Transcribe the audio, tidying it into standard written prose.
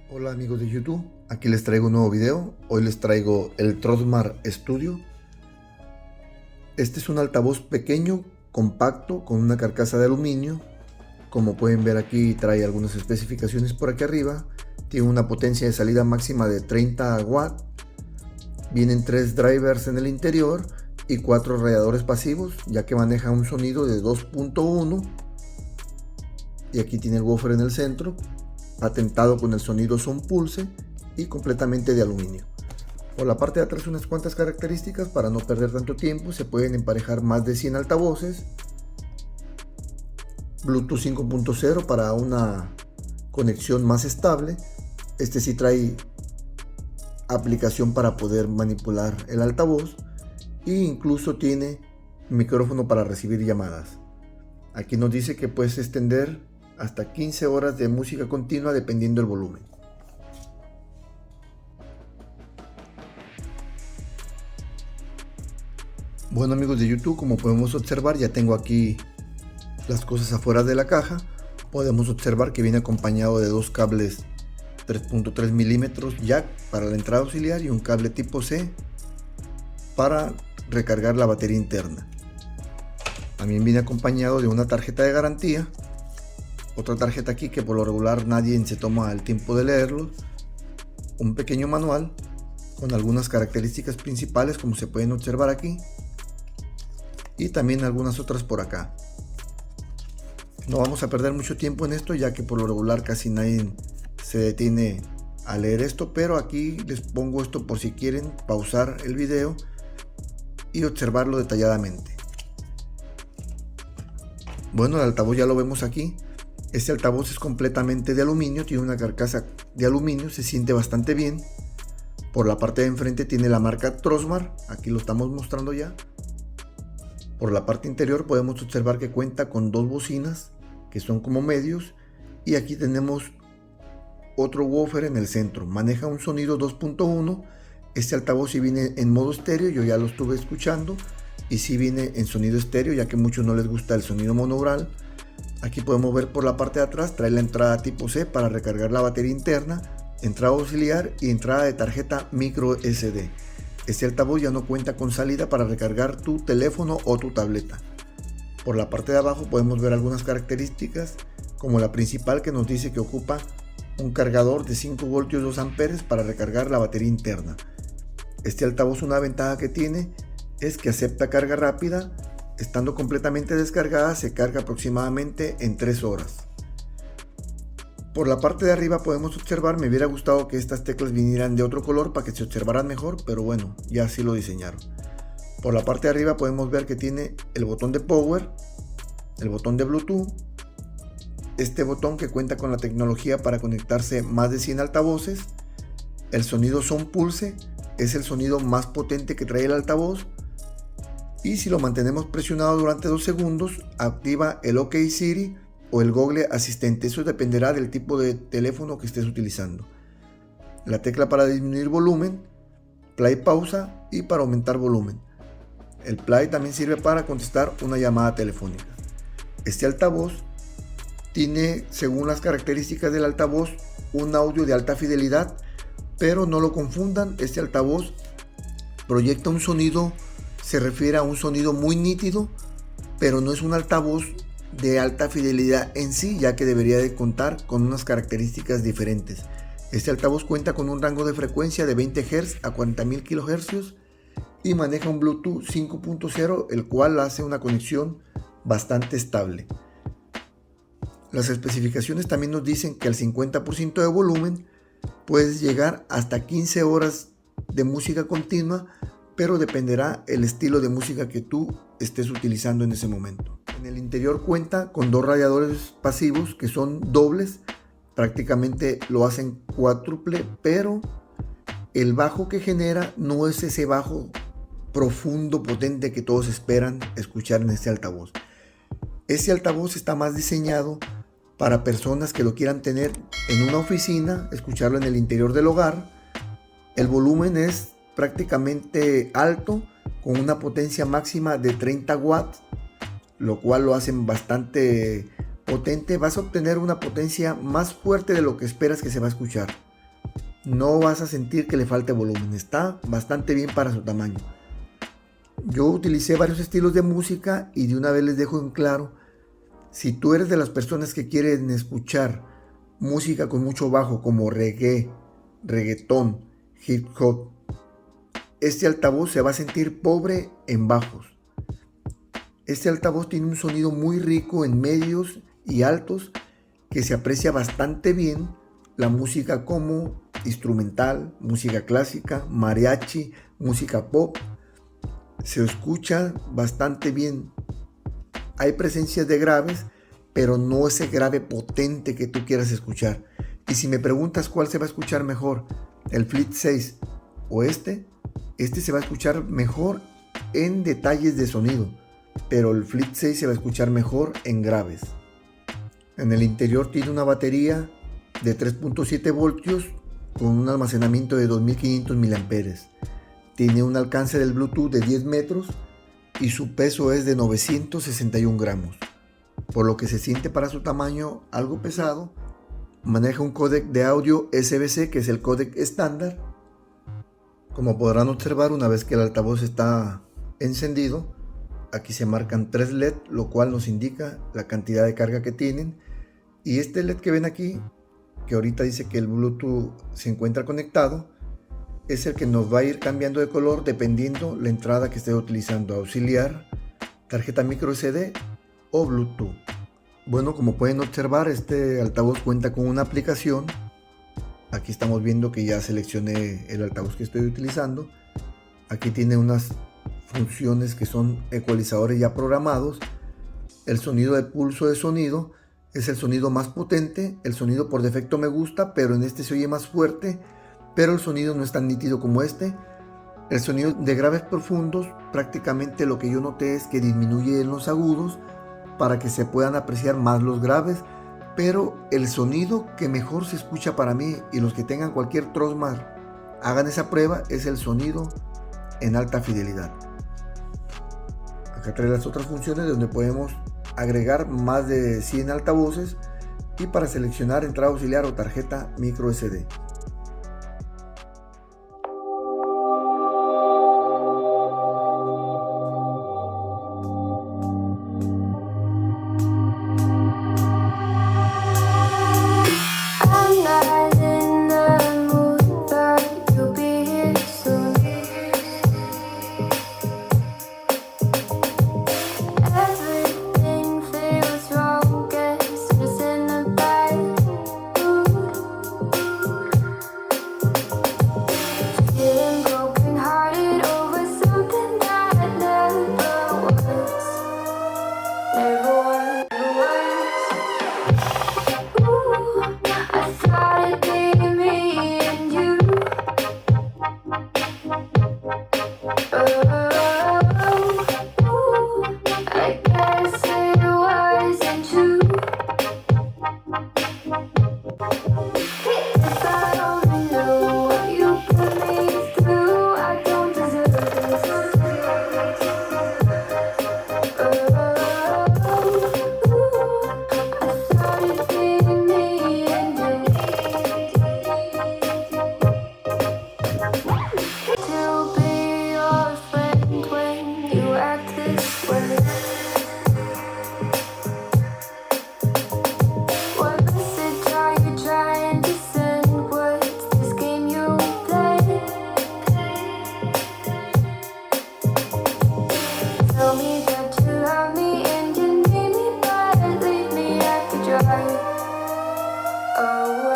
Hola amigos de YouTube, aquí les traigo un nuevo video. Hoy les traigo el Trosmar Studio. Este es un altavoz pequeño, compacto, con una carcasa de aluminio. Como pueden ver aquí trae algunas especificaciones por aquí arriba. Tiene una potencia de salida máxima de 30 watts. Vienen 3 drivers en el interior y 4 radiadores pasivos, ya que maneja un sonido de 2.1. Y aquí tiene el woofer en el centro, patentado con el sonido Sound Pulse y completamente de aluminio. Por la parte de atrás unas cuantas características para no perder tanto tiempo. Se pueden emparejar más de 100 altavoces, Bluetooth 5.0 para una conexión más estable. Este sí trae aplicación para poder manipular el altavoz e incluso tiene micrófono para recibir llamadas. Aquí nos dice que puedes extender hasta 15 horas de música continua dependiendo del volumen. Bueno amigos de YouTube, como podemos observar, ya tengo aquí las cosas afuera de la caja. Podemos observar que viene acompañado de dos cables 3.3 milímetros jack para la entrada auxiliar y un cable tipo C para recargar la batería interna. También viene acompañado de una tarjeta de garantía, otra tarjeta aquí que por lo regular nadie se toma el tiempo de leerlo, un pequeño manual con algunas características principales como se pueden observar aquí, y también algunas otras por acá. No vamos a perder mucho tiempo en esto, ya que por lo regular casi nadie se detiene a leer esto, pero aquí les pongo esto por si quieren pausar el video y observarlo detalladamente. Bueno, el altavoz ya lo vemos aquí. Este altavoz es completamente de aluminio, tiene una carcasa de aluminio, se siente bastante bien. Por la parte de enfrente tiene la marca Trosmar, aquí lo estamos mostrando ya. Por la parte interior podemos observar que cuenta con dos bocinas que son como medios, y aquí tenemos otro woofer en el centro. Maneja un sonido 2.1. Este altavoz sí viene en modo estéreo, yo ya lo estuve escuchando y sí viene en sonido estéreo, ya que a muchos no les gusta el sonido monaural. Aquí podemos ver por la parte de atrás trae la entrada tipo C para recargar la batería interna, entrada auxiliar y entrada de tarjeta micro SD. Este altavoz ya no cuenta con salida para recargar tu teléfono o tu tableta. Por la parte de abajo podemos ver algunas características, como la principal, que nos dice que ocupa un cargador de 5 voltios 2 amperes para recargar la batería interna. Este altavoz, una ventaja que tiene es que acepta carga rápida. Estando completamente descargada se carga aproximadamente en 3 horas. Por la parte de arriba podemos observar, me hubiera gustado que estas teclas vinieran de otro color para que se observaran mejor, pero bueno, ya así lo diseñaron. Por la parte de arriba podemos ver que tiene el botón de power, el botón de Bluetooth, este botón que cuenta con la tecnología para conectarse más de 100 altavoces, el sonido Sound Pulse, es el sonido más potente que trae el altavoz, y si lo mantenemos presionado durante 2 segundos, activa el OK Siri o el Google Asistente. Eso dependerá del tipo de teléfono que estés utilizando. La tecla para disminuir volumen, play pausa, y para aumentar volumen. El play también sirve para contestar una llamada telefónica. Este altavoz tiene, según las características del altavoz, un audio de alta fidelidad, pero no lo confundan. Este altavoz proyecta un sonido, se refiere a un sonido muy nítido, pero no es un altavoz de alta fidelidad en sí, ya que debería de contar con unas características diferentes. Este altavoz cuenta con un rango de frecuencia de 20 Hz a 40.000 kHz y maneja un Bluetooth 5.0, el cual hace una conexión bastante estable. Las especificaciones también nos dicen que al 50% de volumen puedes llegar hasta 15 horas de música continua, pero dependerá el estilo de música que tú estés utilizando en ese momento. En el interior cuenta con dos radiadores pasivos que son dobles, prácticamente lo hacen cuádruple, pero el bajo que genera no es ese bajo profundo, potente que todos esperan escuchar en este altavoz. Este altavoz está más diseñado para personas que lo quieran tener en una oficina, escucharlo en el interior del hogar. El volumen es prácticamente alto, con una potencia máxima de 30 watts, lo cual lo hacen bastante potente. Vas a obtener una potencia más fuerte de lo que esperas que se va a escuchar. No vas a sentir que le falte volumen, está bastante bien para su tamaño. Yo utilicé varios estilos de música y de una vez les dejo en claro, si tú eres de las personas que quieren escuchar música con mucho bajo como reggae, reggaetón, hip hop, este altavoz se va a sentir pobre en bajos. Este altavoz tiene un sonido muy rico en medios y altos que se aprecia bastante bien la música como instrumental, música clásica, mariachi, música pop. Se escucha bastante bien. Hay presencias de graves, pero no ese grave potente que tú quieras escuchar. Y si me preguntas cuál se va a escuchar mejor, el Flip 6 o este se va a escuchar mejor en detalles de sonido, pero el Flip 6 se va a escuchar mejor en graves. En el interior tiene una batería de 3.7 voltios con un almacenamiento de 2500 mAh. Tiene un alcance del Bluetooth de 10 metros y su peso es de 961 gramos, por lo que se siente para su tamaño algo pesado. Maneja un códec de audio SBC, que es el códec estándar. Como podrán observar, una vez que el altavoz está encendido, aquí se marcan 3 LED, lo cual nos indica la cantidad de carga que tienen. Y este LED que ven aquí, que ahorita dice que el Bluetooth se encuentra conectado, es el que nos va a ir cambiando de color dependiendo la entrada que esté utilizando, auxiliar, tarjeta micro SD o Bluetooth. Bueno, como pueden observar, este altavoz cuenta con una aplicación. Aquí estamos viendo que ya seleccioné el altavoz que estoy utilizando. Aquí tiene unas funciones que son ecualizadores ya programados. El sonido de pulso de sonido es el sonido más potente. El sonido por defecto me gusta, pero en este se oye más fuerte, pero el sonido no es tan nítido como este. El sonido de graves profundos, prácticamente lo que yo noté es que disminuye en los agudos para que se puedan apreciar más los graves, pero el sonido que mejor se escucha para mí, y los que tengan cualquier Trosmar hagan esa prueba, es el sonido en alta fidelidad. Acá trae las otras funciones donde podemos agregar más de 100 altavoces y para seleccionar entrada auxiliar o tarjeta micro SD. Oh